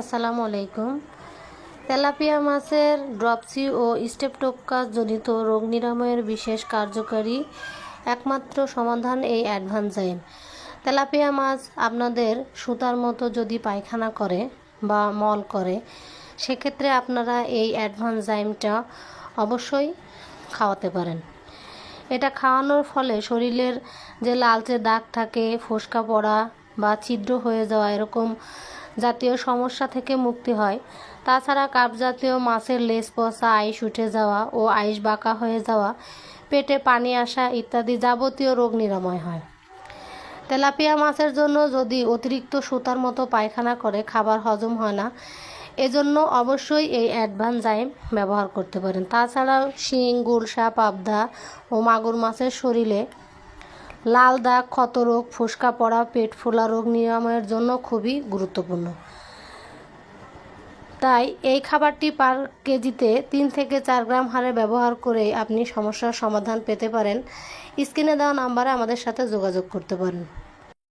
আসসালামু আলাইকুম। তেলাপিয়া মাছের ড্রপসি ও স্টেপটোকাস জনিত রোগ নিরাময়ের বিশেষ কার্যকারী একমাত্র সমাধান এই অ্যাডভানজাইম। তেলাপিয়া মাছ আপনাদের সুতার মতো যদি পায়খানা করে বা মল করে, সেক্ষেত্রে আপনারা এই অ্যাডভানজাইমটা অবশ্যই খাওয়াতে পারেন। এটা খাওয়ানোর ফলে শরীরের যে লালচে দাগ থাকে, ফোসকা পড়া বা ছিদ্র হয়ে যাওয়া এরকম জাতীয় সমস্যা থেকে মুক্তি হয়। তাছাড়া কাপ জাতীয় মাছের লেজ পচা, আইস উঠে যাওয়া ও আইস বাঁকা হয়ে যাওয়া, পেটে পানি আসা ইত্যাদি যাবতীয় রোগ নিরাময় হয়। তেলাপিয়া মাছের জন্য যদি অতিরিক্ত সুতার মতো পায়খানা করে, খাবার হজম হয় না, এজন্য অবশ্যই এই অ্যাডভানজাইম ব্যবহার করতে পারেন। তাছাড়াও শিং, গুলশা, পাবদা ও মাগুর মাছের শরীরে লাল দাগ, ক্ষতরোগ, ফোসকা পড়া, পেট ফোলা রোগ নিরাময়ের জন্য খুবই গুরুত্বপূর্ণ। তাই এই খাবারটি পার কেজিতে 3 থেকে 4 গ্রাম হারে ব্যবহার করে আপনি সমস্যার সমাধান পেতে পারেন। স্ক্রিনে দেওয়া নাম্বারে আমাদের সাথে যোগাযোগ করতে পারেন।